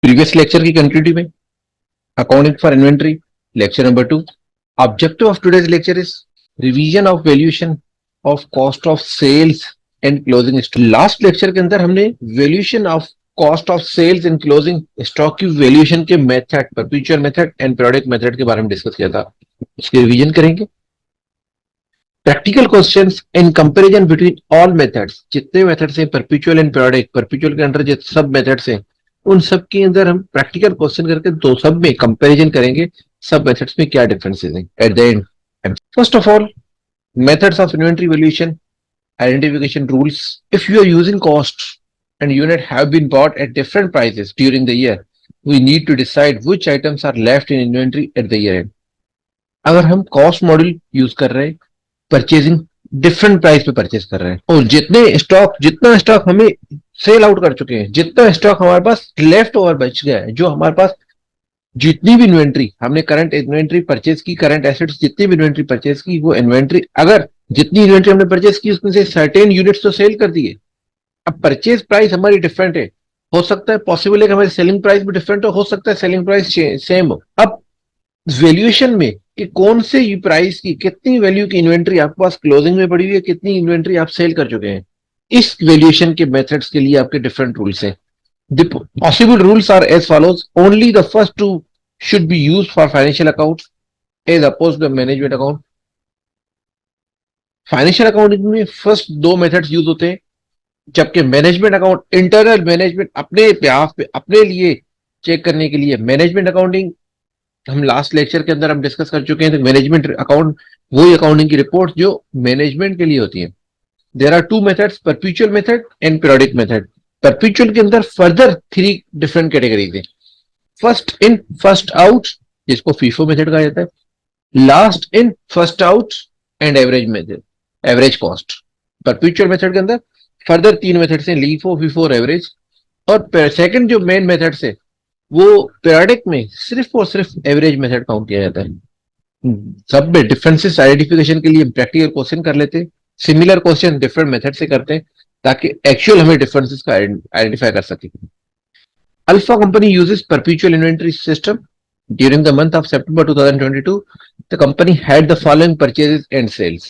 Previous lecture की continuity में accounting for inventory lecture number 2. Objective of today's lecture is revision of valuation of cost of sales and closing stock. Last lecture के अंदर हमने valuation of cost of sales and closing stock की valuation के method, perpetual method and periodic method के बारे में discuss किया था. इसकी रिवीजन करेंगे. Practical questions in comparison between all methods. जितने मेथड्स हैं परपेचुअल एंड पीरियोडिक, परपेचुअल के अंदर जितने सब मेथड्स हैं उन सब के अंदर हम प्रैक्टिकल क्वेश्चन करके दो सब में कंपैरिजन करेंगे सब मेथड्स में क्या डिफरेंसेस हैं at the end. First of all, methods of inventory valuation identification rules. If you are using cost and unit have been bought at different prices during the year, we need to decide which items are left in inventory at the year end. अगर हम cost module use कर रहे हैं, purchasing different price पे purchase कर रहे हैं और जितना स्टॉक हमें सेल आउट कर चुके हैं, जितना स्टॉक हमारे पास लेफ्ट ओवर बच गया है, जो हमारे पास जितनी भी इन्वेंट्री हमने करंट इन्वेंट्री परचेज की, करंट एसेट्स जितनी भी इन्वेंट्री परचेज की, वो इन्वेंट्री अगर जितनी इन्वेंट्री हमने परचेज की उसमें से सर्टेन यूनिट्स तो सेल कर दिए. अब परचेज प्राइस हमारी डिफरेंट है, हो सकता है पॉसिबल है कि हमारी सेलिंग प्राइस भी डिफरेंट हो सकता है सेलिंग प्राइस सेम हो. अब वैल्यूएशन में कि कौन से प्राइस की कितनी वैल्यू की इन्वेंट्री आपके पास क्लोजिंग में पड़ी हुई है, कितनी इन्वेंट्री आप सेल कर चुके हैं, इस वैल्यूएशन के मेथड्स के लिए आपके डिफरेंट रूल्स हैं. The possible rules are as follows. Only the first two should be used for financial accounts as opposed to management account. Financial accounting में फर्स्ट दो मेथड्स यूज होते हैं, जबकि मैनेजमेंट अकाउंट इंटरनल मैनेजमेंट अपने behalf पे अपने लिए check करने के लिए मैनेजमेंट अकाउंटिंग हम लास्ट लेक्चर के अंदर हम डिस्कस कर चुके हैं. तो मैनेजमेंट अकाउंट वही अकाउंटिंग की रिपोर्ट जो मैनेजमेंट के लिए होती है. There are two methods, perpetual method and periodic method. Perpetual के अंदर फर्दर 3 डिफरेंट कैटेगरीज हैं. फर्स्ट इन फर्स्ट आउट, जिसको फीफो मेथड कहा जाता है. Last in first out and average method, average cost. Perpetual method के अंदर फर्दर 3 मेथड्स हैं, लीफो, फीफो और एवरेज. और सेकंड जो मेन मेथड्स है वो पीरियोडिक में सिर्फ और सिर्फ एवरेज मेथड काउंट किया जाता है. सब में डिफरेंसेस आइडेंटिफिकेशन के लिए प्रैक्टिकल क्वेश्चन कर लेते हैं, सिमिलर क्वेश्चन डिफरेंट मेथड से करते हैं ताकि एक्चुअल हमें डिफरेंसेस का आइडेंटिफाई कर सके. Alpha company uses perpetual inventory system. During the month of September 2022, the company had the following purchases and sales.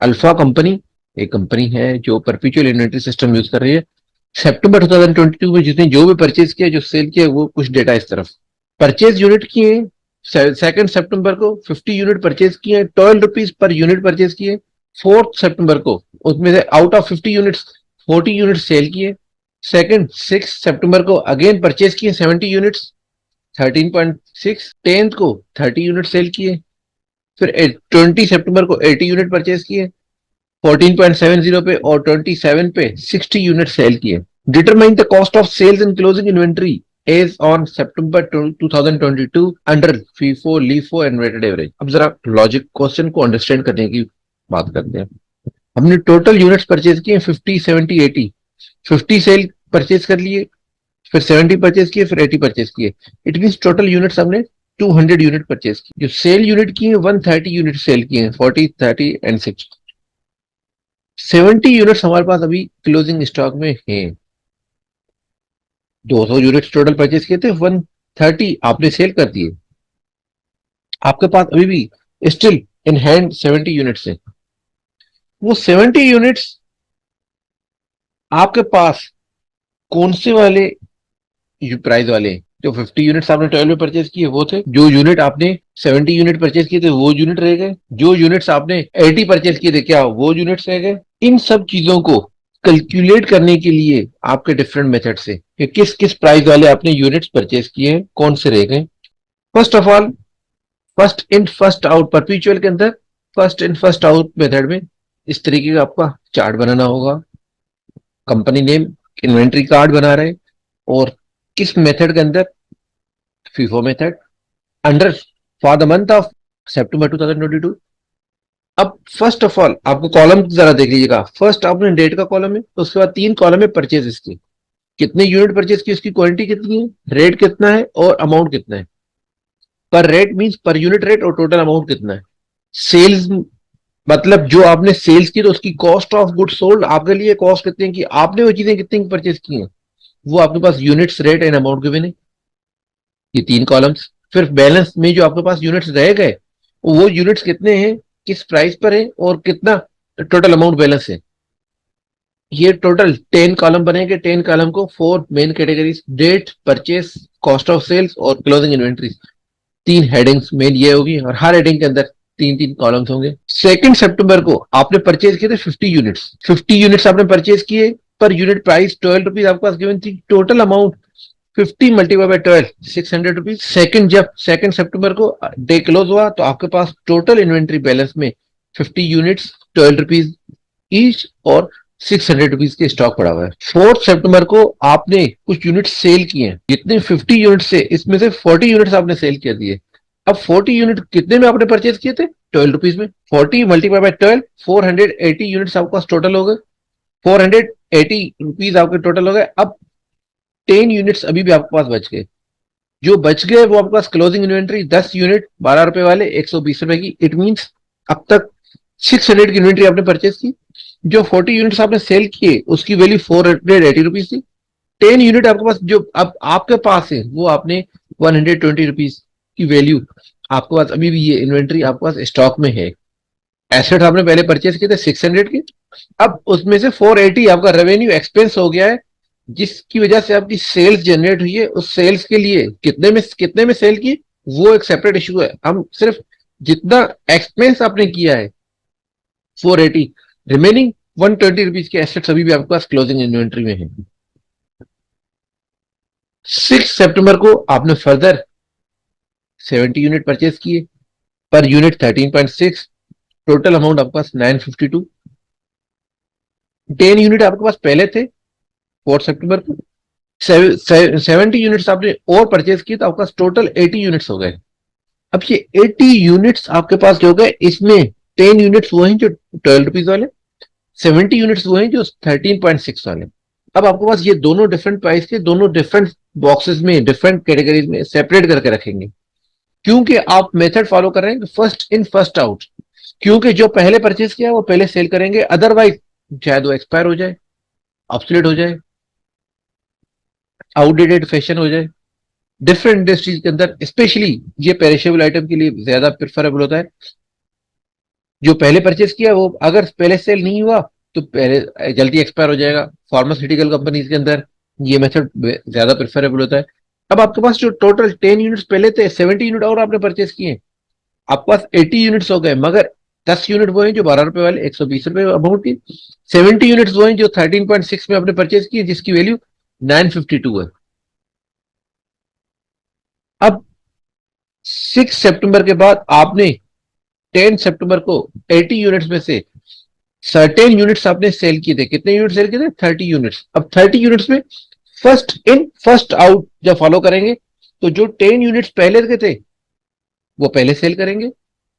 Alpha company एक कंपनी है जो perpetual inventory system यूज कर रही है. सितंबर 2022 में जिसने जो भी परचेज किया, जो सेल किया, वो कुछ डेटा इस तरफ. परचेज यूनिट किए 2 सितंबर को 50 यूनिट परचेज किए, 12 रुपीज पर यूनिट परचेज किए. 4 सितंबर को उसमें से out of 50 units 40 unit cell किए. 6 सितंबर को अगेन परचेज किए 70 यूनिट्स 13.6. 10th को 30 यूनिट सेल किए. फिर 20 सितंबर को 80 यूनिट परचेज किए 14.70 पे, और 27 पे 60 यूनिट सेल किए. Determine the cost of sales and closing inventory as on September 2022 under FIFO, LIFO and weighted average. अब जरा लॉजिक क्वेश्चन को अंडरस्टैंड करने की बात करते हैं. हमने टोटल यूनिट्स परचेज किए 50, 70, 80. 50 सेल परचेज कर लिए, फिर 70 परचेज किए, फिर 80 परचेज किए. इट मींस टोटल यूनिट्स हमने 200 यूनिट परचेज की. जो सेल यूनिट की है 130 यूनिट सेल किए, 40, 30 एंड 60. 70 यूनिट्स हमारे पास अभी क्लोजिंग स्टॉक में हैं. 200 यूनिट्स टोटल परचेज किए थे, 130 आपने सेल कर दिए. आपके पास अभी भी स्टिल इन हैंड 70 यूनिट्स है. वो 70 यूनिट्स आपके पास कौन से वाले प्राइस वाले? जो 50 यूनिट्स आपने 12 में परचेज किए वो थे. जो यूनिट आपने 70 यूनिट परचेज किए थे वो यूनिट रह गए. जो यूनिट्स आपने 80 परचेज किए थे क्या वो यूनिट्स रह गए. इन सब चीजों को कैलकुलेट करने के लिए आपके डिफरेंट मेथड से कि किस किस प्राइस वाले आपने यूनिट्स परचेज किए हैं, कौन से रह गए. First of all, first in first out perpetual के अंदर first in first out method में इस तरीके का आपका चार्ट बनाना होगा. कंपनी नेम, इन्वेंट्री कार्ड बना रहे हैं, और किस मेथड के अंदर? FIFO method under for the month of September 2022. अब फर्स्ट ऑफ ऑल आपको कॉलम जरा देख लीजिएगा. फर्स्ट आपने डेट का कॉलम है, तो उसके बाद 3 कॉलम है परचेज की. कितने यूनिट परचेज की, उसकी क्वांटिटी कितनी है, रेट कितना है और अमाउंट कितना है. पर rate means per unit rate, और टोटल अमाउंट कितना है. सेल्स मतलब जो आपने सेल्स की तो उसकी कॉस्ट ऑफ गुड सोल्ड आपके लिए कॉस्ट कितनी की, आपने वो चीजें कितनी परचेज की हैं. वो आपके पास units, rate and amount given है, ये 3 कॉलम्स। फिर बैलेंस में जो आपके पास यूनिट्स रह गए, वो यूनिट्स कितने हैं, किस प्राइस पर है, और कितना टोटल अमाउंट बैलेंस है। ये टोटल 10 कॉलम बनेंगे। 10 कॉलम को 4 main categories, date, purchase, cost of sales और क्लोजिंग इन्वेंट्री, 3 हेडिंग्स मेन ये होगी, और हर हेडिंग के अंदर 3 3 कॉलम्स होंगे। 2 सितंबर को आपने परचेज किए थे 50 यूनिट्स। 50 यूनिट्स आपने परचेज किए, पर यूनिट प्राइस 12 रुपीज आपके पास गिवन थी। Total amount 50 multiply by 12, 600 rupees. जब 2 सितंबर को डे क्लोज हुआ, तो आपके पास टोटल इन्वेंट्री बैलेंस में 50 यूनिट्स, 12 रुपीज ईच और 600 रुपीज के स्टॉक पड़ा हुआ है। 4 सितंबर को आपने कुछ यूनिट सेल किए हैं, जितने 50 यूनिट से इसमें से 40 यूनिट्स आपने सेल कर दिए। अब 40 यूनिट कितने में आपने परचेज किए थे, 12 रुपीज में। 40 मल्टीप्लाई बाय 12, 480 यूनिट्स आपके पास टोटल हो गए। 480 रुपीज आपके टोटल हो गए। अब 10 यूनिट्स अभी भी आपके पास बच गए। जो बच गए वो आपके पास क्लोजिंग इन्वेंट्री 10 यूनिट, 12 रुपए वाले, 120 रुपए की। इट मीन्स अब तक 600 की इन्वेंट्री आपने परचेज की। जो 40 यूनिट्स आपने सेल किए उसकी वैल्यू 480 रुपीज थी। 10 यूनिट आपके पास जो अब आपके पास है, वो आपने 120 रुपीज की वैल्यू आपके पास अभी भी ये इन्वेंट्री आपके पास स्टॉक में है। एसेट आपने पहले परचेज किए थे 600 के, अब उसमें से 480 आपका रेवेन्यू एक्सपेंस हो गया है, जिसकी वजह से आपकी सेल्स जनरेट हुई है। उस सेल्स के लिए कितने में सेल की, वो एक सेपरेट इशू है। हम सिर्फ जितना एक्सपेंस आपने किया है 480, रिमेनिंग 120 रुपीज के एसेट्स अभी भी आपके पास क्लोजिंग इन्वेंट्री में है। 6 सितंबर को आपने फर्दर 70 यूनिट परचेज किए, पर यूनिट 13.6, टोटल अमाउंट आपके पास 952। 10 यूनिट आपके पास पहले थे 4 सितंबर को, 70 यूनिट्स आपने और परचेज किए, तो आपके पास टोटल 80 यूनिट्स हो गए। अब ये 80 यूनिट्स आपके पास जो हो गए, इसमें 10 यूनिट्स वो हैं जो 12 रुपीज वाले, 70 यूनिट्स वो हैं जो 13.6 वाले। अब आपके पास ये दोनों डिफरेंट प्राइस के, दोनों डिफरेंट बॉक्सेस में, डिफरेंट कैटेगरीज में सेपरेट करके रखेंगे, क्योंकि आप मेथड फॉलो कर रहे हैं फर्स्ट इन फर्स्ट आउट। क्योंकि जो पहले परचेज किया वो पहले सेल करेंगे, अदरवाइज शायद वो एक्सपायर हो जाए, ऑब्सोलेट हो जाए, आउटडेटेड फैशन हो जाए। डिफरेंट इंडस्ट्रीज के अंदर स्पेशली ये पेरिशेबल आइटम के लिए ज्यादा प्रेफरेबल होता है। जो पहले परचेज किया वो अगर पहले सेल नहीं हुआ तो पहले जल्दी एक्सपायर हो जाएगा। फार्मास्यूटिकल कंपनीज के अंदर ये मेथड ज्यादा प्रेफरेबल होता है। अब आपके पास जो टोटल 10 यूनिट्स पहले थे, 70 यूनिट और आपने परचेज किए, आपके पास 80 यूनिट्स हो गए। मगर 10 यूनिट वो हैं जो 12 रुपए वाले, 120 रुपए अमाउंट की। 70 यूनिट्स वो हैं जो 13.6 में आपने परचेज किए, जिसकी वैल्यू 952 है। अब 6 सितंबर के बाद आपने 10 सितंबर को 80 यूनिट्स में से सर्टेन यूनिट्स आपने सेल किए थे। कितने यूनिट सेल किए थे, 30 यूनिट्स। अब 30 यूनिट्स में फर्स्ट इन फर्स्ट आउट जब फॉलो करेंगे, तो जो 10 यूनिट्स पहले के थे वो पहले सेल करेंगे,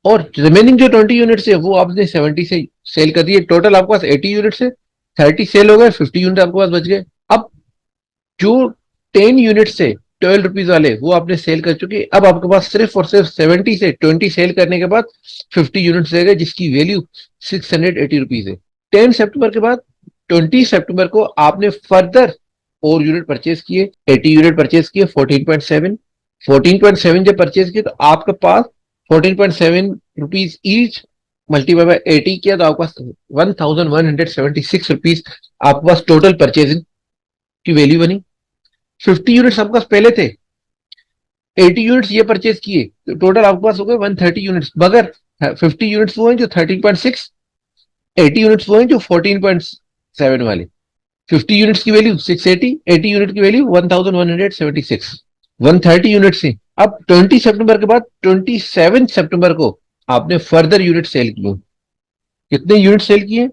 और रिमेनिंग जो 20 यूनिट्स है वो आपने 70 से सेल कर दिए। टोटल आपके पास 80 यूनिट्स है, 30 सेल हो गए, 50 यूनिट आपके पास बच गए। अब जो 10 यूनिट्स है 12 रुपीज वाले, वो आपने सेल कर चुके। अब आपके पास सिर्फ और सिर्फ 70 से 20 सेल करने के बाद 50 यूनिट्स रह गए, जिसकी वैल्यू 680 रुपीज है। 10 सितंबर के बाद 20 सितंबर को आपने फर्दर और यूनिट परचेज किए, 80 यूनिट परचेज किए, 14.7। 14.7 जब परचेज किए, तो आपके पास 14.7 रुपीज ईच मल्टीप्लाई बाय 80 किया, तो आपके पास 1176 रुपीज आपके पास टोटल परचेजिंग की वैल्यू बनी। 50 यूनिट्स आपके पास पहले थे, 80 यूनिट्स ये परचेज किए, तो टोटल आपके पास हो गए 130 यूनिट्स। मगर 50 यूनिट्स वो हैं जो 13.6, 80 यूनिट्स वो हैं जो 14.7 वाले। 50 यूनिट्स की वैल्यू 680, 80 यूनिट की वैल्यू 1176, 130 यूनिट्स है। अब 20 सितंबर के बाद 27 सितंबर को आपने फर्दर यूनिट सेल किए। कितने यूनिट सेल किए,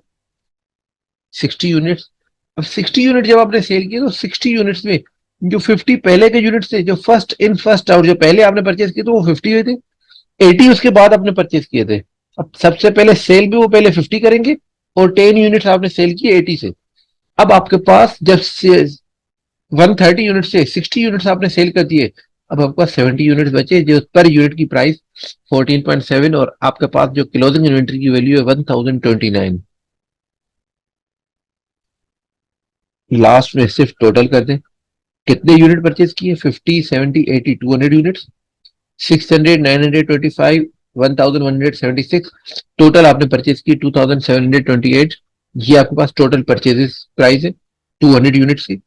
60 यूनिट्स। अब 60 यूनिट जब आपने सेल किए, तो 60 यूनिट्स में जो 50 पहले के यूनिट्स थे, जो फर्स्ट इन फर्स्ट आउट जो पहले आपने परचेज किए, तो वो 50 हुए थे। 80 उसके बाद आपने परचेज किए थे। अब सबसे पहले सेल भी वो पहले 50 करेंगे, और 10 यूनिट्स आपने सेल किए 80 से। अब आपके पास जब 130 यूनिट से 60 यूनिट्स आपने सेल कर दिए, अब आपके पास 70 यूनिट्स बचे, जो पर यूनिट की प्राइस 14.7, और आपके पास जो क्लोजिंग इन्वेंट्री की वैल्यू है 1029। लास्ट में सिर्फ टोटल कर दें, कितने यूनिट परचेज किए? 50, 70, 80, 200 यूनिट्स, 600, 925, 1176 टोटल आपने परचेज की 2728। ये आपके पास टोटल परचेजेस प्राइस है 200 यूनिट्स की।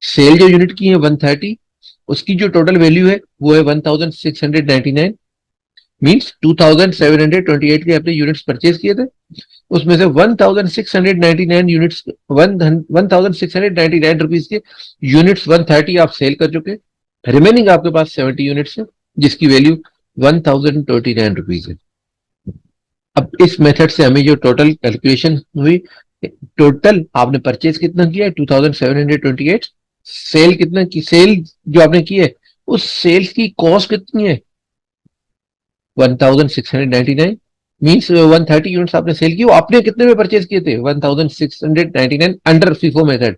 सेल जो यूनिट की है 130, उसकी जो टोटल वैल्यू है वो है 1699। मीन्स 2728 के आपने यूनिट्स परचेज किए थे, उसमें से 1699 यूनिट्स, 1699 रुपीज के यूनिट्स 130 आप सेल कर चुके। रिमेनिंग आपके पास 70 यूनिट्स है जिसकी वैल्यू 1029 रुपीज है। अब इस मेथड से हमें जो टोटल कैलकुलेशन हुई, टोटल आपने परचेज कितना किया है 2728, सेल कितना की, सेल जो आपने की है उस सेल्स की कॉस्ट कितनी है 1699। मीन्स 130 यूनिट्स आपने सेल की, वो आपने कितने में परचेज किए थे 1699 अंडर फीफो मेथड,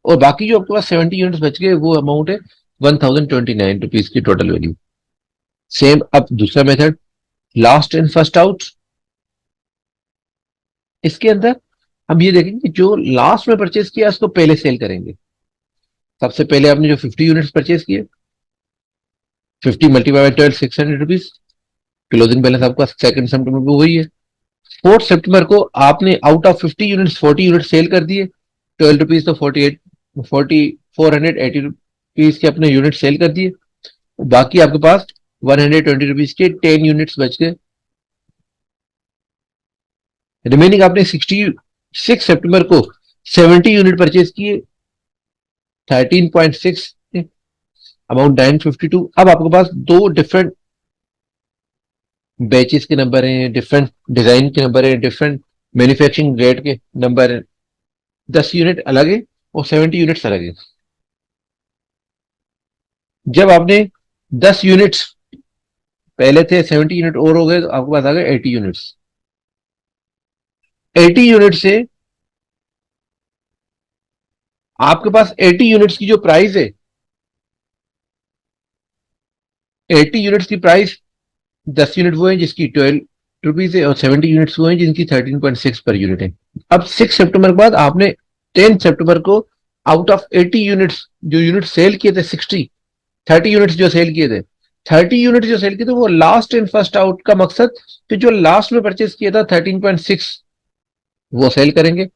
और बाकी जो आपके पास 70 यूनिट्स बच गए वो अमाउंट है 1029 रुपीज की टोटल वैल्यू। सेम अब दूसरा method, last in first out. इसके अंदर हम ये देखेंगे जो लास्ट में परचेज किया उसको पहले सेल करेंगे। सबसे पहले आपने जो 50 यूनिट्स परचेज किए, 50 multiply by 12, 600 rupees, closing balance आपका 2 सितंबर को वही है। 4 सितंबर को आपने out of 50 units 40 unit sale कर दिए, 12 रुपीज, तो 480 रुपीज के अपने यूनिट सेल कर दिए। बाकी आपके पास 120 रुपीज के 10 यूनिट्स बच गए। रिमेनिंग आपने 6 सितंबर को 70 यूनिट परचेज किए, 13.6 अमाउंट 952। अब आपके पास दो डिफरेंट बैचेस के नंबर हैं, डिफरेंट डिजाइन के नंबर हैं, डिफरेंट मैन्युफैक्चरिंग रेट के नंबर हैं। 10 यूनिट अलग है और 70 यूनिट्स अलग है। जब आपने 10 यूनिट्स पहले थे, 70 यूनिट और हो गए, तो आपके पास आ गए 80 यूनिट्स। 80 यूनिट से आपके पास 80 यूनिट्स की जो प्राइस है, 80 यूनिट्स की प्राइस, 10 यूनिट वो है जिसकी 12 रुपीज है, और 70 यूनिट्स वो है जिनकी 13.6 पर यूनिट है। अब 6 सितंबर के बाद आपने 10 सितंबर को आउट ऑफ 80 यूनिट्स जो यूनिट सेल किए थे, 30 यूनिट्स जो सेल किए थे, 30 यूनिट जो सेल किए थे वो लास्ट इन फर्स्ट आउट का मकसद कि जो लास्ट में परचेज किया था 13.6 वो सेल करेंगे।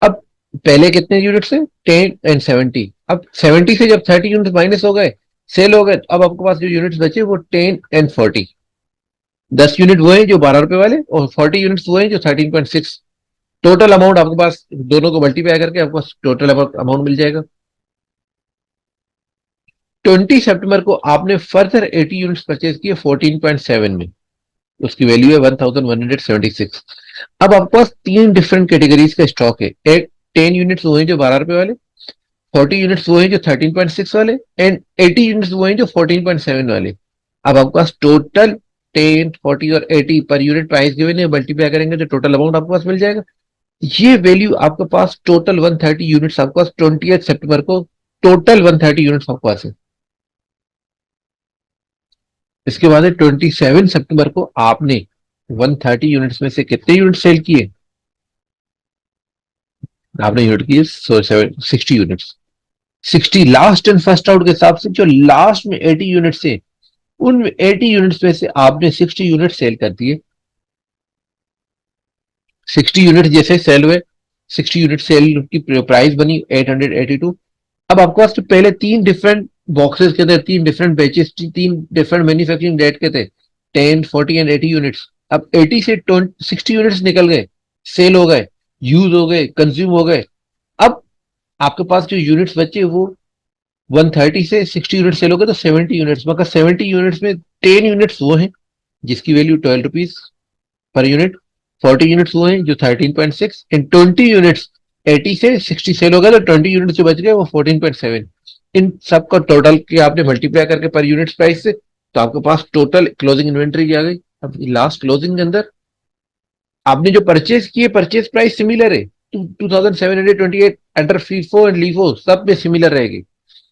अब पहले कितने यूनिट्स है 10 एंड 70, अब 70 से जब 30 यूनिट माइनस हो गए, सेल हो गए, अब आपके पास जो यूनिट्स बचे वो 10 एंड 40। 10 यूनिट वो है जो 12 रुपए वाले, और 40 यूनिट्स वो है जो 13.6। टोटल अमाउंट आपके पास दोनों को मल्टीप्लाई करके आपको टोटल अमाउंट मिल जाएगा। 20 सितंबर को आपने फर्दर 80 यूनिट्स परचेज किए 14.7 में, उसकी वैल्यू है 1176। अब आपके पास तीन डिफरेंट कैटेगरीज का स्टॉक है। एक 10 यूनिट्स वो हैं जो 12 रुपए वाले, 40 यूनिट्स वो हैं जो 13.6 वाले, एंड 80 यूनिट्स वो हैं जो 14.7 वाले। अब आपके पास टोटल 10, 40 और 80 पर यूनिट प्राइस गिवन है, मल्टीप्लाई करेंगे तो टोटल अमाउंट आपके पास मिल जाएगा। ये वैल्यू आपके पास टोटल 130 यूनिट्स आपके पास 20 सितंबर को टोटल 130 यूनिट्स आपके पास है। इसके बाद है 27 सितंबर को आपने 130 यूनिट्स में से कितने यूनिट सेल किए? आपने यूनिट किए 60 units. 60 last and first out के हिसाब से जो लास्ट में 80 यूनिट्स है, उन 80 यूनिट्स में से आपने 60 यूनिट सेल कर दिए। 60 यूनिट जैसे सेल हुए, 60 यूनिट सेल की प्राइस बनी 882। अब आपके पास तो पहले तीन डिफरेंट बॉक्सेस के थे, तीन डिफरेंट बैचेस, तीन डिफरेंट मैन्युफैक्चरिंग डेट के थे, 10, 40 एंड 80 यूनिट्स। अब 80 से 60 यूनिट्स निकल गए, सेल हो गए, यूज हो गए, कंज्यूम हो गए। अब आपके पास जो यूनिट्स बचे वो 130 से 60 यूनिट सेल हो गए, तो 70 यूनिट्स, मगर 70 यूनिट्स में 10 यूनिट्स वो हैं जिसकी value 12 rupees per unit, 40 units वो हैं जो 13.6, एंड 20 यूनिट्स 80 से 60 सेल हो गए, तो 20 यूनिट्स जो बच गए वो 14.7। इन सबका टोटल किया आपने मल्टीप्लाई करके पर यूनिट प्राइस से, तो आपके पास टोटल क्लोजिंग इन्वेंट्री आ गई। अब लास्ट क्लोजिंग के अंदर आपने जो परचेज किए, परचेज प्राइस सिमिलर है, 2728 अंडर फीफो एंड लीफो सब में सिमिलर रहेगी।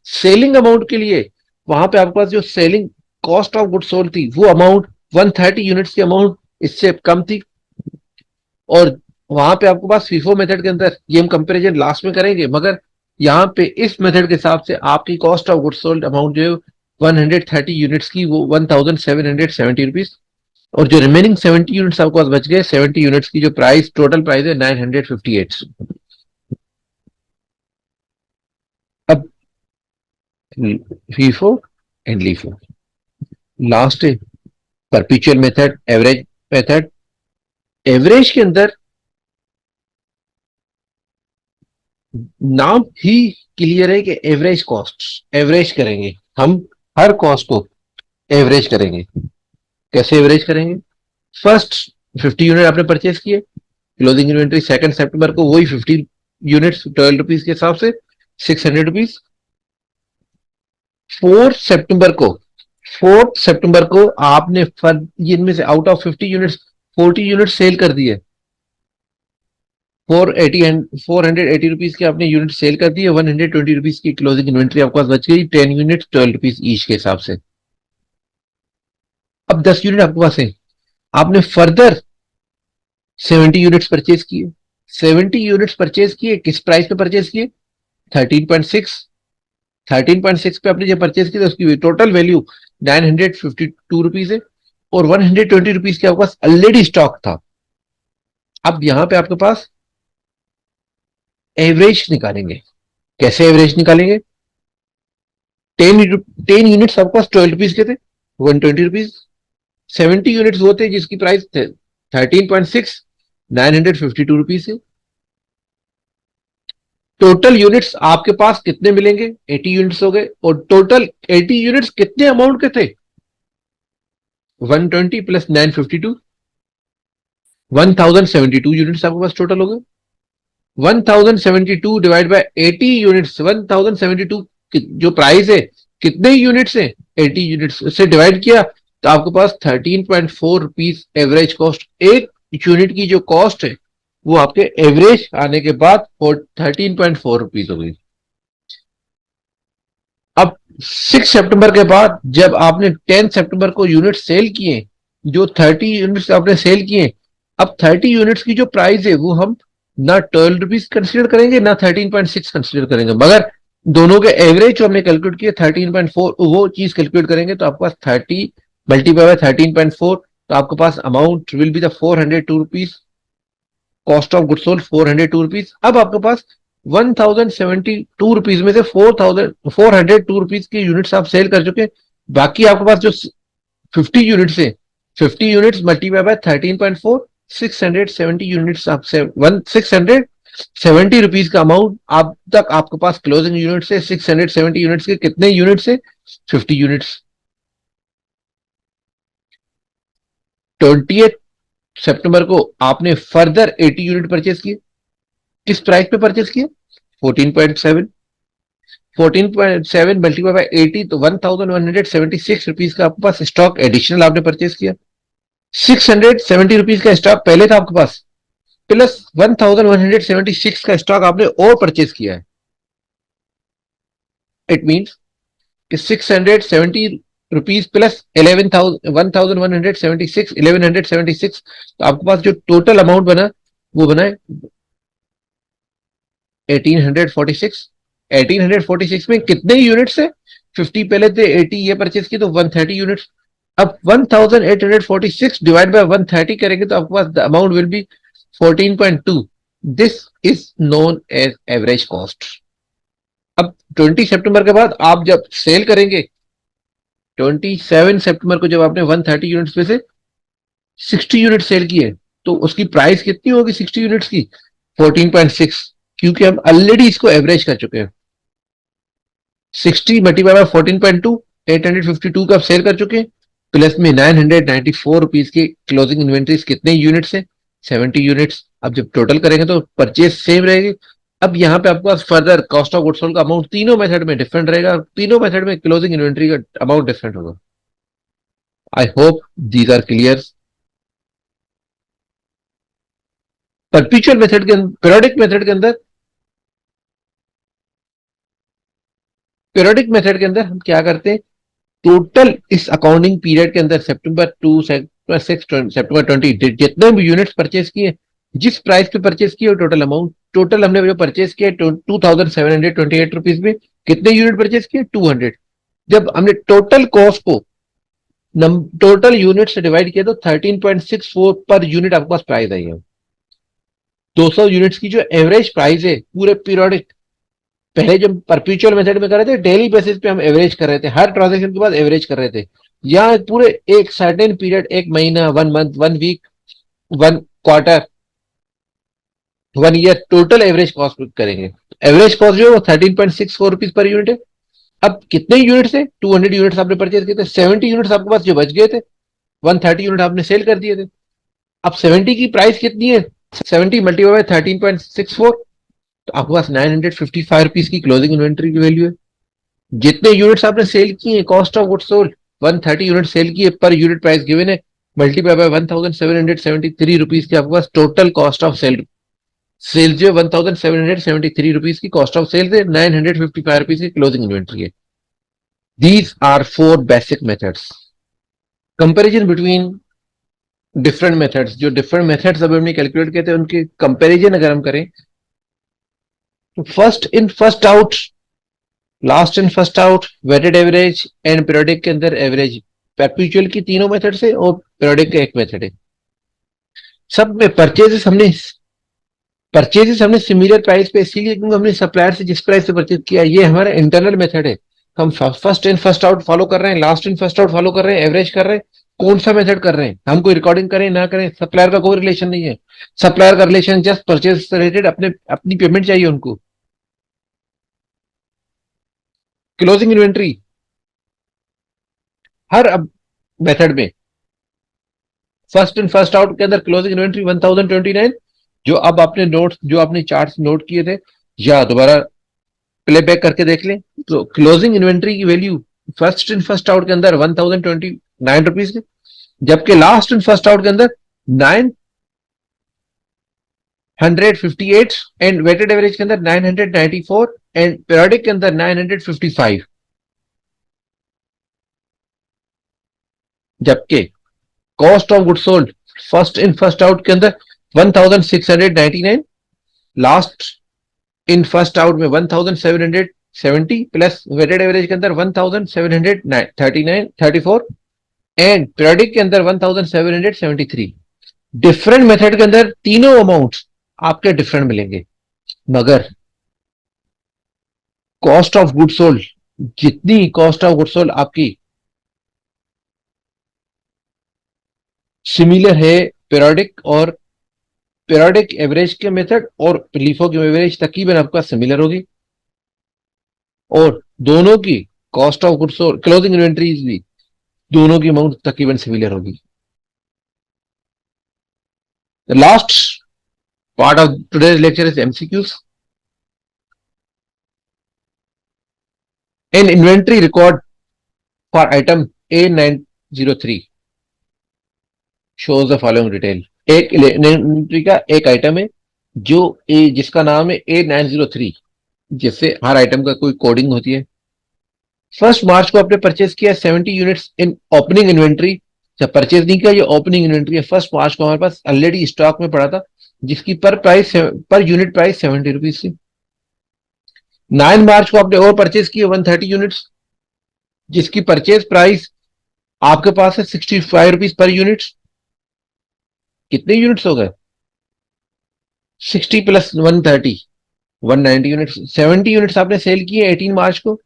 सेलिंग अमाउंट के लिए वहां पे आपके पास जो selling cost of good sold थी वो अमाउंट 130 यूनिट्स की अमाउंट इससे कम थी, और वहां पे आपके पास फीफो मेथड के अंदर ये हम कंपैरिजन लास्ट में करेंगे, मगर यहाँ पे इस मेथड के हिसाब से आपकी cost of goods sold amount जो है 130 यूनिट्स की वो 1770 रुपीज, और जो रिमेनिंग 70 यूनिट्स आपके पास बच गए, 70 यूनिट्स की जो प्राइस टोटल प्राइस है 958। अब फीफो एंड लीफो, लास्ट है perpetual method, average method. Average के अंदर नाम ही क्लियर है कि एवरेज कॉस्ट, एवरेज करेंगे हम, हर कॉस्ट को एवरेज करेंगे। कैसे एवरेज करेंगे? फर्स्ट 50 यूनिट आपने परचेज किए, क्लोजिंग इन्वेंट्री 2 सितंबर को वही 50 यूनिट्स 12 रुपीज के हिसाब से 600 रुपीज। 4 सितंबर को 4 सितंबर को आपने इनमें से out of 50 units 40 unit sale कर दिए, 480 रुपीज की आपने यूनिट सेल कर दी है, 120 रुपीज की क्लोजिंग इन्वेंट्री आपके पास बच गई, 10 यूनिट 12 रुपीज ईच के हिसाब से। अब 10 यूनिट आपके पास है, आपने फर्दर 70 यूनिट्स परचेज किए। 70 यूनिट्स परचेज किए, किस प्राइस पे परचेज किए? 13.6। 13.6 पे आपने जब परचेज किया तो उसकी टोटल वैल्यू 952 रुपीज है, और 120 रुपीज के आपके पास ऑलरेडी स्टॉक था। अब यहां पे आपके पास एवरेज निकालेंगे। कैसे एवरेज निकालेंगे? 10 यूनिट्स आपके पास 12 रुपीज के थे, 120 रुपीज। 70 यूनिट्स वो थे जिसकी प्राइस 13.6, 952 रुपीज है। टोटल यूनिट्स आपके पास कितने मिलेंगे? 80 यूनिट्स हो गए, और टोटल 80 यूनिट्स कितने अमाउंट के थे? 120 प्लस 952, 1072 यूनिट्स आपके पास टोटल हो गए। 1072 डिवाइड बाय 80 यूनिट्स, 1072 जो प्राइस है, कितने यूनिट्स है? 80 यूनिट्स से डिवाइड किया तो आपके पास 13.4 रुपीज एवरेज कॉस्ट, एक यूनिट की जो कॉस्ट है वो आपके एवरेज आने के बाद 13.4 रुपीज हो गई। अब 6 सितंबर के बाद जब आपने 10 सितंबर को यूनिट सेल किए, जो 30 यूनिट्स आपने सेल किए, अब 30 यूनिट्स की जो प्राइस है वो हम ना 12 रुपीज कंसिडर करेंगे ना 13.6 कंसिडर करेंगे, मगर दोनों के एवरेज जो हमने कैलकुलेट किया 13.4 वो चीज कैलकुलेट करेंगे। तो आपके पास 30 मल्टीप्लाई बाय 13.4, तो आपके पास amount will be the 402 rupees, cost of goods sold 402 rupees. अब आपके पास 1072 रुपीज में से 402 रुपीज की यूनिट्स आप सेल कर चुके हैं। बाकी आपके पास जो 50 यूनिट्स है, 50 यूनिट्स मल्टीप्लाई बाय 13.4, 670 यूनिट्स आपसे 670 रुपीज का अमाउंट अब तक आपके पास क्लोजिंग यूनिट से 670 यूनिट्स के कितने यूनिट्स है? 50 यूनिट्स। 20 सितंबर को आपने फर्दर 80 यूनिट परचेज किए, किस प्राइस पे परचेज किए? 14.7। 14.7 मल्टीप्लाई बाय 80 तो 1176 रुपीज का आपके पास स्टॉक एडिशनल आपने परचेज किया। 670 रुपीज का स्टॉक पहले था आपके पास, प्लस 1176 का स्टॉक आपने और परचेज किया है। इट मीन्स कि 670 रुपीज प्लस 1176, तो आपके पास जो टोटल अमाउंट बना वो बना है 1846। 1846 में कितने यूनिट्स है? 50 पहले थे, 80 ये परचेज की तो 130 यूनिट्स। अब 1846 डिवाइड बाय 130 करेंगे तो आपके पास the amount will be 14.2। This is known as average cost. अब 20 सितंबर के बाद आप जब सेल करेंगे, 27 सितंबर को जब आपने 130 यूनिट्स में से 60 यूनिट सेल किए, तो उसकी प्राइस कितनी होगी 60 यूनिट्स की? 14.6, क्योंकि हम ऑलरेडी इसको एवरेज कर चुके हैं। 60 मल्टीप्लाई बाय 14.2, 852 का आप सेल कर चुके हैं, प्लस में 994 रुपीज की क्लोजिंग इन्वेंट्रीज कितने यूनिट्स है? 70 यूनिट्स। अब जब टोटल करेंगे तो परचेज सेम रहेगी। अब यहाँ पे आपके पास further cost of goods sold का अमाउंट तीनों मेथड में डिफरेंट रहेगा, तीनों मेथड में क्लोजिंग इन्वेंट्री का अमाउंट डिफरेंट होगा। I hope these are clear. Perpetual method के अंदर, पीरियोडिक मेथड के अंदर हम क्या करते हैं? टोटल इस अकाउंटिंग पीरियड के अंदर सितंबर 2, सितंबर 6, सितंबर 20 जितने भी यूनिट्स परचेज किए, जिस प्राइस पे परचेज किए टोटल अमाउंट टोटल हमने जो परचेज किया 2728 में कितने यूनिट परचेज किए 200। जब हमने टोटल कॉस्ट को टोटल यूनिट से डिवाइड किया तो 13.64 पर यूनिट आपके पास प्राइस आई है। 200 यूनिट्स की जो एवरेज प्राइस है पूरे पीरियोडिक, पहले जो परपेचुअल मेथड में कर रहे थे डेली बेसिस पे हम एवरेज कर रहे थे, हर ट्रांजेक्शन के बाद एवरेज कर रहे थे। यहाँ पूरे एक सर्टेन पीरियड, एक महीना, 1 month, 1 week, 1 quarter, 1 year total average cost करेंगे। एवरेज कॉस्ट जो है वो 13.64 रुपीज पर यूनिट है। अब कितने यूनिट है 200 यूनिट्स आपने परचेज किए थे, 70 यूनिट्स आपके पास जो बच गए थे, 130 यूनिट आपने सेल कर दिए थे। अब 70 की प्राइस कितनी है, 70 मल्टीप्लाई बाय 13.64, तो आपके पास 955 रुपीज की क्लोजिंग इन्वेंट्री की वैल्यू है। जितने यूनिट्स आपने सेल किए, cost of goods sold 130 unit cell किए, पर यूनिट प्राइस गिवन है, मल्टीप्लाई बाय 1773 रुपीज की आपके पास total cost of sale, sales जो 1773 रुपीज की कॉस्ट ऑफ सेल्स है, 955 रुपीज की क्लोजिंग इन्वेंट्री है। These are 4 basic methods. Comparison between different methods, जो डिफरेंट मेथड्स अभी हमने कैलकुलेट किए थे उनके कंपेरिजन अगर हम करें तो first in first out, last in first out, weighted average and periodic के अंदर एवरेज, परपेचुअल की तीनों मेथड से और पीरियोडिक का एक मेथड है। सब में परचेजेस हमने सिमिलर प्राइस पे इसीलिए क्योंकि हमने सप्लायर से जिस प्राइस पे परचेज किया, ये हमारा इंटरनल मेथड है। हम first in first out follow कर रहे हैं, last in first out follow कर रहे हैं, एवरेज कर रहे हैं, कौन सा मेथड कर रहे हैं, हम कोई रिकॉर्डिंग करें ना करें, सप्लायर का कोई रिलेशन नहीं है। सप्लायर का रिलेशन जस्ट परचेज रिलेटेड, अपने अपनी पेमेंट चाहिए उनको। क्लोजिंग इन्वेंट्री हर अब मेथड में फर्स्ट इन फर्स्ट आउट के अंदर क्लोजिंग इन्वेंट्री 1029, जो अब आपने नोट, जो आपने चार्ट नोट किए थे या दोबारा प्लेबैक करके देख लें, तो क्लोजिंग इन्वेंट्री की value first in first out के अंदर 1029 रुपीज है, जबकि लास्ट इन फर्स्ट आउट के अंदर 958 एंड वेटेड एवरेज के अंदर 994 एंड पीरियोडिक के अंदर 955। जबकि cost of good sold first in first out के अंदर 1699, लास्ट इन फर्स्ट आउट में 1770 प्लस वेटेड एवरेज के अंदर 1734 एंड पीरियोडिक के अंदर 1773। डिफरेंट मेथड के अंदर तीनों अमाउंट्स आपके डिफरेंट मिलेंगे, मगर कॉस्ट ऑफ गुड सोल्ड, जितनी कॉस्ट ऑफ गुड सोल्ड आपकी सिमिलर है पीरियोडिक और पीरियोडिक एवरेज के मेथड और लिफो की एवरेज तकरीबन आपका सिमिलर होगी, और दोनों की कॉस्ट ऑफ गुड्स और क्लोजिंग इन्वेंट्रीज भी दोनों की अमाउंट तकरीबन सिमिलर होगी। The last part of today's lecture is MCQs. N inventory record for item A903 shows the following detail. एक इन्वेंट्री का एक आइटम है जो जिसका नाम है A903, जिससे हर आइटम का कोई कोडिंग होती है। 1 मार्च को आपने परचेज किया 70 यूनिट्स इन ओपनिंग इन्वेंट्री, जब परचेज नहीं किया, ये ओपनिंग इन्वेंट्री है। 1 मार्च को हमारे पास ऑलरेडी स्टॉक में पड़ा था, जिसकी पर यूनिट प्राइस 70 रुपीज थी। 9 मार्च को आपने और परचेज किए 130 यूनिट्स, जिसकी परचेज प्राइस आपके पास है 65 रुपीज पर यूनिट। कितने यूनिट्स हो गए, 60 प्लस 130, 190 यूनिट्स। 70 यूनिट्स आपने सेल किए 18 मार्च को,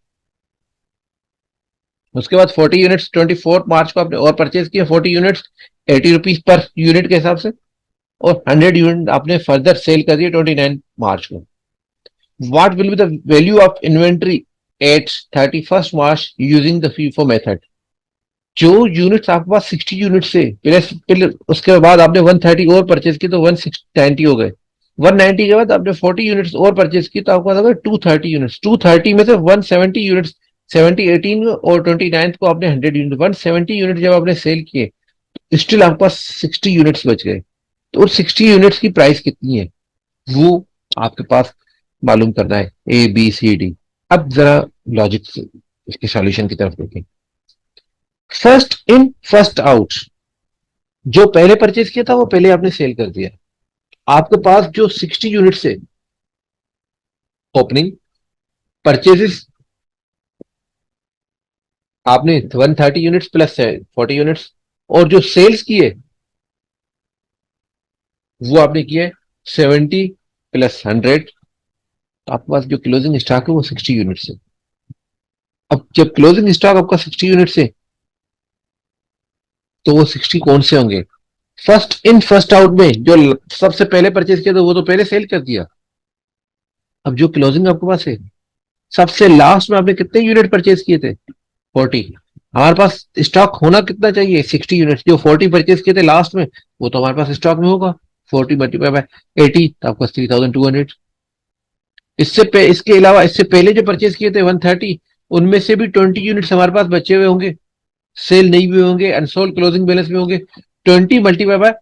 उसके बाद 40 यूनिट्स 24 मार्च को आपने और परचेज किए 40 यूनिट्स 80 रुपीज पर यूनिट के हिसाब से, और 100 यूनिट आपने फर्दर सेल कर दिए 29 मार्च को। What will be the value of inventory at 31 March using the FIFO method. जो यूनिट्स आपके पास 60 यूनिट से पहले उसके बाद आपने 130 और परचेज की तो 190 हो गए। 190 के बाद आपने 40 यूनिट्स और परचेज की तो आपके पास हो गए 230 यूनिट्स। 230 में से 170 यूनिट्स 70 18 और 29 को आपने 100 यूनिट 170 यूनिट जब आपने सेल किए, स्टिल आपके पास 60 यूनिट्स बच गए। तो उस 60 यूनिट्स की प्राइस कितनी है वो आपके पास मालूम करना है, ABCD। अब जरा लॉजिक से इसके सॉल्यूशन की तरफ देखें। फर्स्ट इन फर्स्ट आउट, जो पहले परचेज किया था वो पहले आपने सेल कर दिया। आपके पास जो 60 यूनिट्स है ओपनिंग परचेजेस आपने 130 यूनिट्स प्लस 40 यूनिट्स, और जो सेल्स किए वो आपने किए 70 + 100, तो आपके पास जो क्लोजिंग स्टॉक है वो 60 यूनिट्स है। अब जब क्लोजिंग स्टॉक आपका 60 यूनिट्स है तो वो 60 कौन से होंगे? फर्स्ट इन फर्स्ट आउट में जो सबसे पहले परचेज किया था वो तो पहले सेल कर दिया। अब जो क्लोजिंग आपके पास है, सबसे लास्ट में आपने कितने यूनिट परचेज किए थे? 40। हमारे पास स्टॉक होना कितना चाहिए? 60 यूनिट। जो 40 परचेज किए थे लास्ट में वो तो हमारे पास स्टॉक में होगा। 40 × 80 तो आपका 3200। इसके अलावा इससे पहले जो परचेज किए थे 130, उनमें से भी 20 यूनिट्स हमारे पास बचे हुए होंगे, सेल नहीं भी होंगे, अनसोल्ड क्लोजिंग बैलेंस में होंगे। 20 ×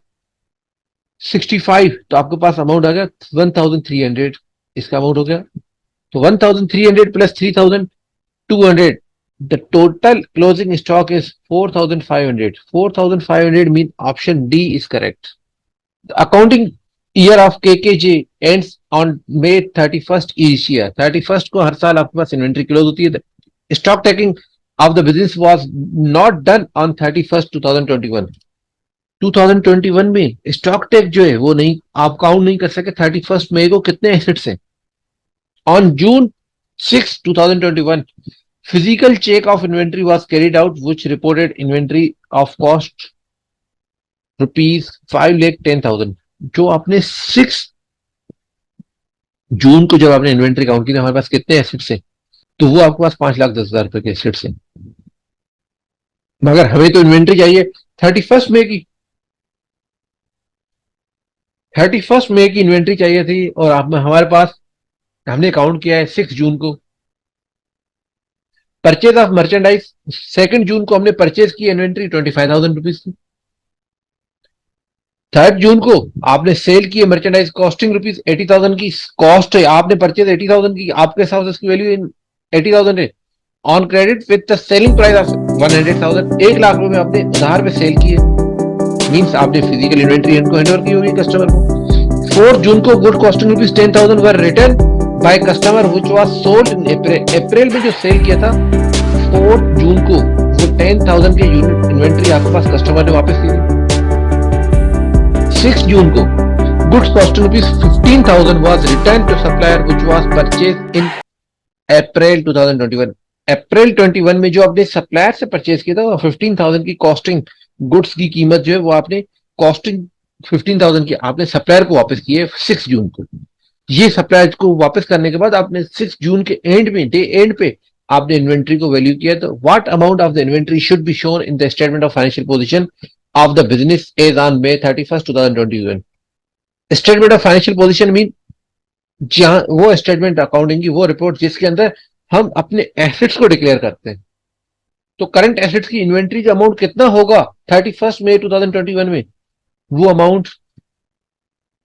65 तो आपके पास अमाउंट आ गया 1300। इसका अमाउंट हो गया। तो 1300 plus 3200, the total closing stock is 4500। 4500 mean option D is correct. The accounting year of KKJ ends on May 31st each year. 31st को हर साल आपके पास इन्वेंट्री क्लोज होती है। Stock taking of the business was not done on 31st 2021। 2021 में stock take जो है वो नहीं, आप काउंट नहीं कर सके 31st मई को कितने एसेट्स हैं। On June 6 2021 physical check of inventory was carried out which reported inventory of cost ₹5,10,000। जो आपने 6 जून को जब आपने इन्वेंट्री काउंट की, हमारे पास कितने एसेट्स हैं, तो वो आपके पास 5,10,000 रुपए के एसेट्स हैं। मगर हमें तो इन्वेंट्री चाहिए 31st मई की। 31st मई की इन्वेंट्री चाहिए थी और आप हमारे पास, हमने काउंट किया है 6 जून को। परचेज ऑफ मर्चेंडाइज 2 जून को हमने परचेज की इन्वेंट्री 25,000 रुपीज की। 3 जून को आपने सेल की मर्चेंडाइज कॉस्टिंग ₹80,000 की कॉस्ट है। आपने परचेज 80,000 की, आपके हिसाब से उसकी वैल्यू 80,000 है। On credit with the selling price of 100,000, 1 lakh रुपए आपने उधार पे सेल किए। मींस आपने फिजिकल इन्वेंट्री इनको हैंडओवर की होगी कस्टमर को। 4 जून को good costing ₹10,000 were return by customer which was sold in April. अप्रैल में जो सेल किया था 4 जून को, वो 10,000 के यूनिट इन्वेंट्री आपके पास कस्टमर ने वापस की। 6 जून को goods costing ₹15,000 was returned to supplier which was purchased in April 2021। अप्रैल 21 में जो आपने सप्लायर से परचेज किया था वो 15,000 की कॉस्टिंग गुड्स की कीमत जो है वो आपने कॉस्टिंग 15,000 की आपने सप्लायर को वापस की है 6 जून को। ये सप्लायर को वापस करने के बाद आपने 6 जून के एंड में, डे एंड पे आपने इन्वेंट्री को वैल्यू किया। तो what amount of the inventory should be shown in the statement of financial position of the business as on May 31st 2021। Statement of financial position mean जहां वो statement accounting की वो report जिसके अंदर हम अपने एसेट्स को डिक्लेयर करते हैं। तो करंट एसेट्स की इन्वेंट्री का अमाउंट कितना होगा 31st May 2021 में, वो अमाउंट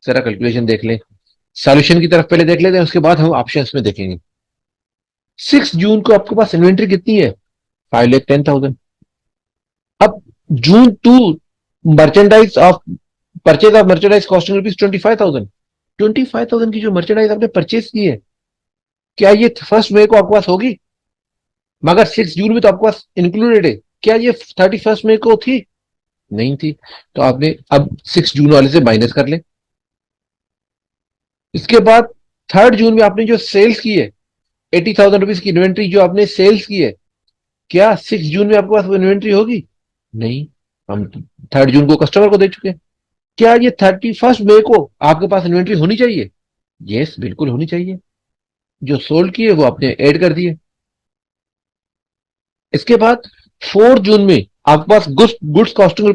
जरा कैलकुलेशन देख लें। सॉल्यूशन की तरफ पहले देख लेते हैं, उसके बाद हम ऑप्शंस में देखेंगे। 6 जून को आपके पास इन्वेंट्री कितनी है? 5,10,000। अब June 2 merchandise of purchase of merchandise costing ₹25,000। 25,000 की जो मर्चेंडाइज आपने परचेज की है, क्या ये 1 मई को आपके पास होगी? मगर 6 जून में तो आपके पास इंक्लूडेड है, क्या ये 31 मई को थी? नहीं थी। तो आपने अब 6 जून वाले से माइनस कर ले। इसके बाद 3 जून में आपने जो सेल्स की है 80,000 रुपीज की इन्वेंट्री जो आपने सेल्स की है, क्या 6 जून में आपके पास वो इन्वेंट्री होगी? नहीं, हम 3 जून को कस्टमर को दे चुके हैं। क्या ये 31 मई को आपके पास इन्वेंट्री होनी चाहिए? यस, बिल्कुल होनी चाहिए। जो सोल्ड किए वो आपने ऐड कर दिए। इसके बाद 4 जून में आपके पास goods costing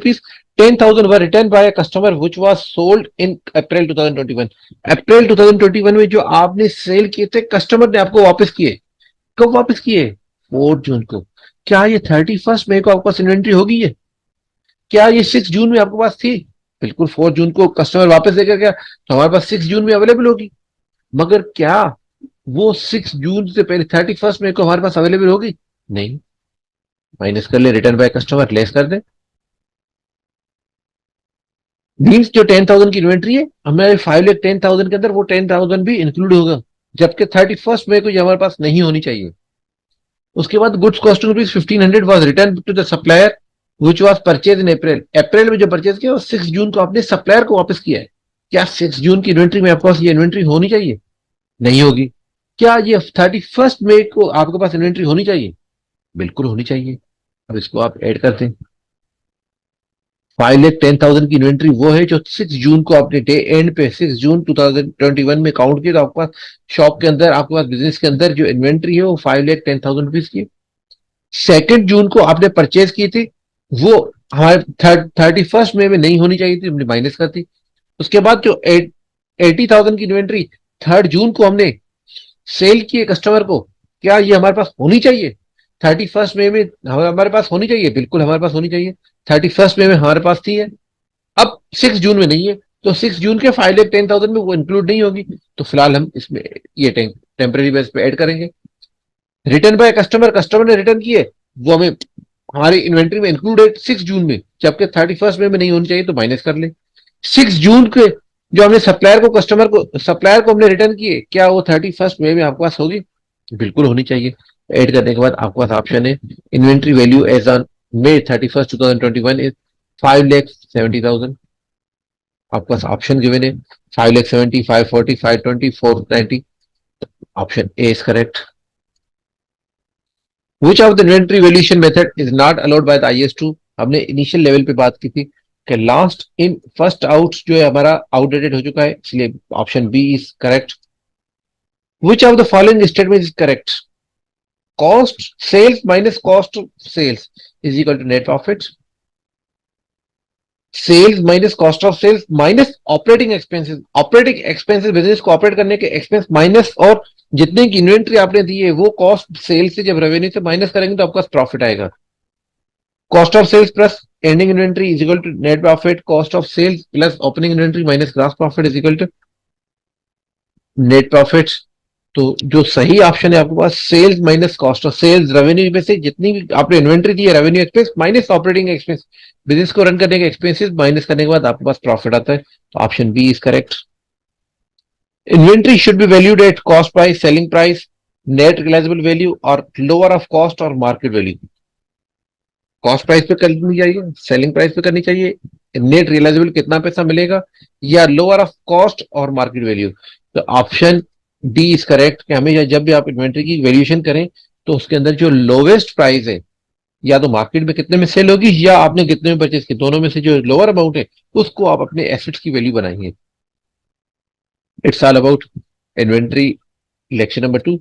₹10,000 were return by customer which was sold in April 2021। अप्रैल 2021 में जो आपने सेल किए थे कस्टमर ने आपको वापस किए। कब वापस किए? 4 जून को। क्या ये 31 मई को आपके पास इन्वेंट्री होगी? ये क्या ये 6 जून में आपके पास थी? बिल्कुल। 4 जून को कस्टमर वापस देकर गया तो हमारे पास 6 जून में अवेलेबल होगी। मगर क्या वो 6 जून से पहले 31 मई को हमारे पास अवेलेबल होगी? नहीं। माइनस कर ले, रिटर्न बाय कस्टमर लेस कर दे। मीन्स जो 10,000 की इन्वेंट्री है हमारे 5,10,000 के अंदर वो 10,000 भी इंक्लूड होगा। जबकि 31 मई को ये हमारे पास नहीं होनी चाहिए। उसके बाद goods costing rupees 1500 was return to the supplier which was purchase in April. अप्रैल में जो परचेज किया वो 6 जून को आपने सप्लायर को वापस किया है। क्या 6 जून की इन्वेंट्री में आपके पास ये इन्वेंट्री होनी चाहिए? नहीं होगी। क्या ये 31 मई को आपके पास इन्वेंट्री होनी चाहिए? बिल्कुल होनी चाहिए। अब इसको आप ऐड करते हैं। 5,10,000 की इन्वेंट्री वो है जो 6 जून को आपने डे एंड पे 6 जून 2021 में काउंट किया, तो आपके पास शॉप के अंदर, आपके पास बिजनेस के अंदर जो इन्वेंट्री है वो 5,10,000 रुपीज की। 2 जून को आपने परचेज की थी, वो हमारे 31 मई में नहीं होनी चाहिए थी, हमने माइनस कर दी। उसके बाद जो 80,000 की इन्वेंट्री 3 जून को हमने सेल किए कस्टमर को, क्या ये हमारे पास होनी चाहिए? 31 मई में हमारे पास होनी चाहिए, बिल्कुल हमारे पास होनी चाहिए। 31 मई में हमारे पास थी है। अब 6 जून में नहीं है, तो 6 जून के 5,10,000 में वो इंक्लूड नहीं होगी, तो फिलहाल हम इसमें ये टेम्परेरी बेस पे ऐड करेंगे। रिटर्न बाय कस्टमर, कस्टमर ने रिटर्न किए, वो हमें हमारी इन्वेंट्री में इंक्लूड है 6 जून में, जबकि 31 मई में नहीं होनी चाहिए, तो माइनस कर ले। 6 जून के जो हमने सप्लायर को हमने रिटर्न किए, क्या वो 31 मई में आपके पास होगी? बिल्कुल होनी चाहिए। ऐड करने के बाद आपके पास ऑप्शन है, inventory value as on May 31, 2021 is 5,70,000। आपके पास ऑप्शन गिवन है 5,70,000, 540, 520, 490। Option A is correct. Which of the inventory valuation method is not allowed by the IS2। हमने इनिशियल लेवल पे बात की थी कि लास्ट इन फर्स्ट आउट जो है हमारा आउटडेटेड हो चुका है, इसलिए option B is correct. Which of the following statement is correct? Cost sales minus cost of sales is equal to net profit. Sales minus cost of sales minus operating expenses business को operate करने के expense minus, और जितने की inventory आपने दी है वो cost sales से जब रेवेन्यू से माइनस करेंगे तो आपका प्रॉफिट आएगा। Cost of sales plus ending inventory is equal to net profit. Cost of sales plus opening inventory minus gross profit is equal to net profit. तो जो सही ऑप्शन है आपके पास, sales minus cost of sales, revenue में से जितनी भी आपने इन्वेंट्री दी है, revenue expense minus operating expense, business को रन करने के एक्सपेंसेस माइनस करने के बाद आपके पास प्रॉफिट आता है, तो option B is correct. Inventory should be valued at cost price, selling price, net realisable value और लोअर ऑफ कॉस्ट और मार्केट वैल्यू। कॉस्ट प्राइस पे करनी चाहिए, सेलिंग प्राइस पे करनी चाहिए, नेट रियलाइजेबल कितना पैसा मिलेगा, या लोअर ऑफ कॉस्ट और मार्केट वैल्यू। तो ऑप्शन डी इज करेक्ट कि हमें जब भी आप इन्वेंट्री की वैल्यूएशन करें तो उसके अंदर जो लोवेस्ट प्राइस है, या तो मार्केट में कितने में सेल होगी या आपने कितने में परचेज की, दोनों में से जो लोअर अमाउंट है उसको आप अपने एसेट्स की वैल्यू बनाएंगे। It's all about inventory lecture number 2।